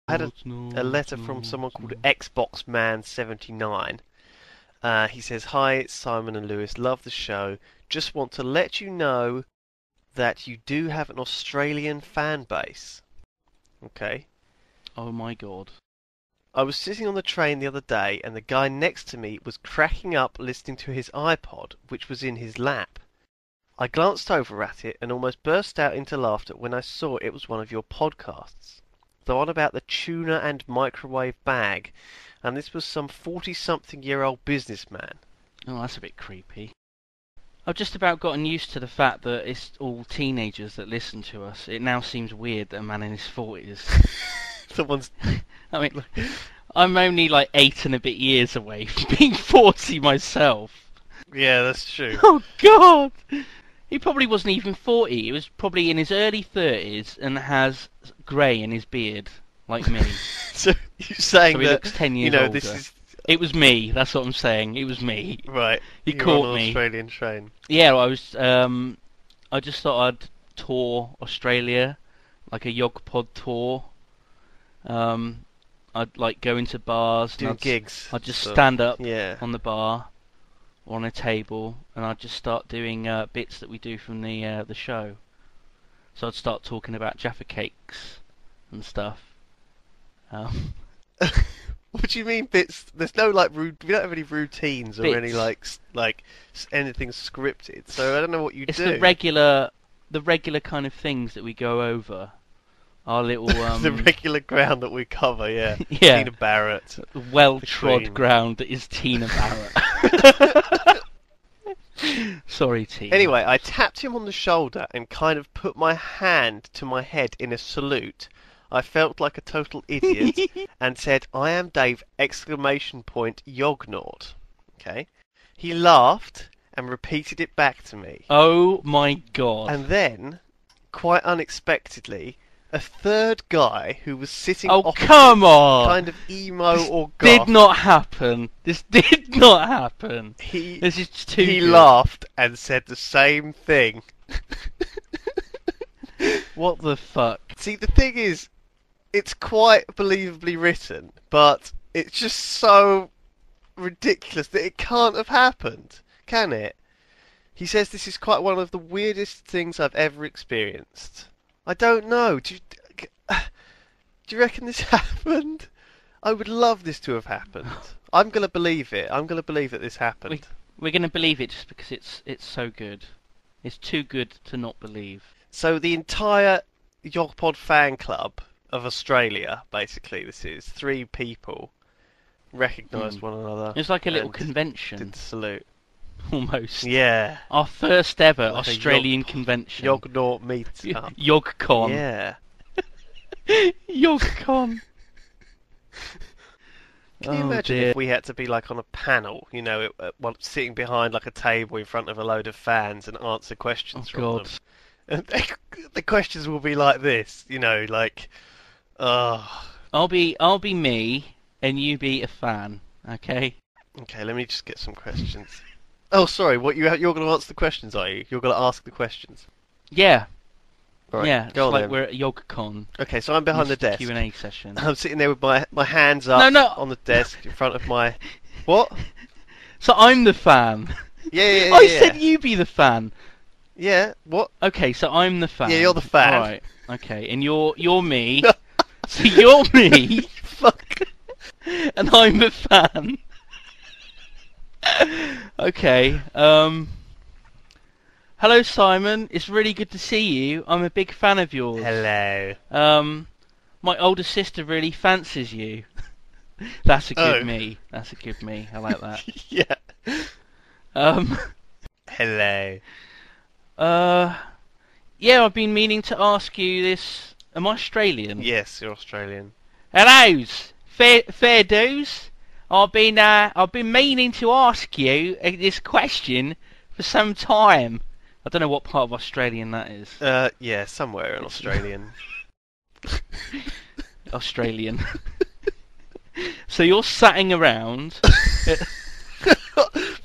I had a letter from someone called Xbox Man 79. He says, "Hi, Simon and Lewis. Love the show. Just want to let you know that you do have an Australian fan base." Okay. Oh my god. I was sitting on the train the other day, and the guy next to me was cracking up listening to his iPod, which was in his lap. I glanced over at it and almost burst out into laughter when I saw it was one of your podcasts. The one about the tuna and microwave bag, and this was some 40-something-year-old businessman. Oh, that's a bit creepy. I've just about gotten used to the fact that it's all teenagers that listen to us. It now seems weird that a man in his 40s... Someone's... I mean, I'm only like 8 and a bit years away from being 40 myself. Yeah, that's true. Oh, God! He probably wasn't even 40. He was probably in his early 30s and has grey in his beard, like me. So you're saying so he that, looks 10 years older. This is... It was me, that's what I'm saying. It was me. Right. You You're caught on an me. Australian train. Yeah, I was... I just thought I'd tour Australia, like a Yogpod tour. I'd like go into bars. Do gigs. I'd just stand up yeah. on the bar or on a table, and I'd just start doing bits that we do from the show. So I'd start talking about Jaffa cakes and stuff. What do you mean bits? There's no like we don't have any routines or bits. any like anything scripted. So I don't know what you it's do. the regular kind of things that we go over. Our little the regular ground that we cover, yeah. Yeah. Tina Barrett. The well-trod ground that is Tina Barrett. Sorry, Tina. Anyway, I tapped him on the shoulder and kind of put my hand to my head in a salute. I felt like a total idiot and said, "I am Dave!" Yognaut. Okay. He laughed and repeated it back to me. Oh my god. And then, quite unexpectedly, a third guy who was sitting come on! kind of emo or goth. Did not happen. This did not happen. This is too He good. laughed and said the same thing. What the fuck? See, the thing is, it's quite believably written, but it's just so ridiculous that it can't have happened, can it? He says this is quite one of the weirdest things I've ever experienced. I don't know. Do you reckon this happened? I would love this to have happened. I'm going to believe it. I'm going to believe that this happened. We're going to believe it just because it's so good. It's too good to not believe. So the entire Yogpod fan club of Australia, basically, this is 3 people recognised one another. It's like a little convention. Did the salute. Almost. Yeah. Our first ever Like Australian convention. Yognaut meet-up. Yog-con. Yeah. Yog-con. Can you imagine if we had to be like on a panel, you know, sitting behind like a table in front of a load of fans and answer questions from them? And the questions will be like this, you know, like, I'll be me, and you be a fan, okay? Okay, let me just get some questions. Oh, sorry, you're going to answer the questions, are you? You're going to ask the questions? Yeah. Right, yeah, go on like then. we're at Yog-con. Okay, so I'm behind the desk. Q&A session. I'm sitting there with my hands up on the desk in front of my... What? So I'm the fan. Yeah. I said you be the fan. Yeah, what? Okay, so I'm the fan. Yeah, you're the fan. Alright, okay, and you're me. So you're me. Fuck. And I'm the fan. Okay, hello Simon, it's really good to see you. I'm a big fan of yours. Hello. My older sister really fancies you. That's a good me. That's a good me. I like that. Yeah. Hello. Yeah, I've been meaning to ask you this. Am I Australian? Yes, you're Australian. Hello's, fair dues. I've been meaning to ask you this question for some time. I don't know what part of Australian that is. Yeah, somewhere in Australian. Australian. So you're satting around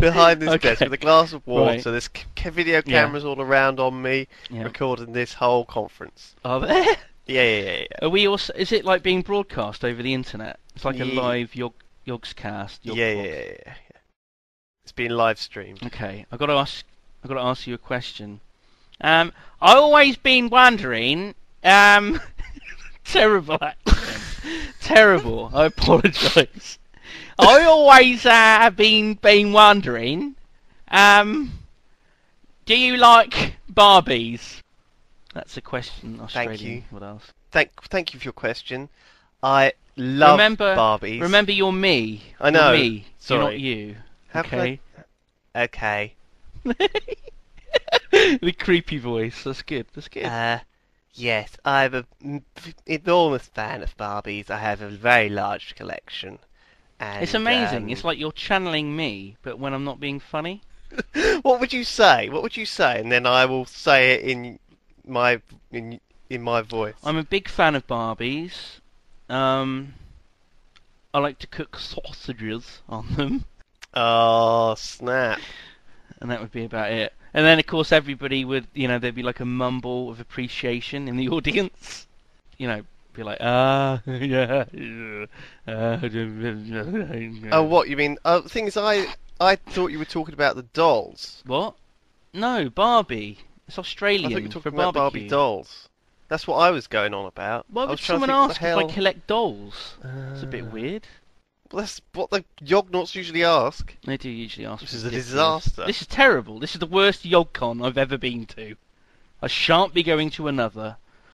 behind this desk with a glass of water. Right. There's video cameras all around on me, recording this whole conference. Are there? Yeah. Are we also? Is it like being broadcast over the internet? It's like a Ye- live Yogscast. Yeah. It's being live streamed. Okay, I got to ask you a question. I always been wondering. Terrible accent. Terrible. I apologise. I always have been wondering. Do you like Barbies? That's a question. Australian. Thank you. What else? Thank you for your question. I love Barbies. Remember, you're me. I know. You're me. Sorry. You're not you. How can Okay. Okay. The creepy voice. That's good. That's good. Yes, I'm an enormous fan of Barbies. I have a very large collection. And, It's amazing. It's like you're channeling me, but when I'm not being funny. What would you say? What would you say? And then I will say it in my voice. I'm a big fan of Barbies. I like to cook sausages on them, Oh, snap. and that would be about it. And then, of course, everybody would, there'd be like a mumble of appreciation in the audience. Be like, yeah. Oh, what you mean? Oh, the thing is, I thought you were talking about the dolls. What? No, Barbie. It's I Australian thought you were for talking about barbecue. Barbie dolls. That's what I was going on about. Why I would was trying to someone think what ask the if I hell. collect dolls? It's a bit weird. Well, that's what the Yognauts usually ask. They do usually ask. This for is a ridiculous. disaster. This is terrible. This is the worst Yog-con I've ever been to. I shan't be going to another.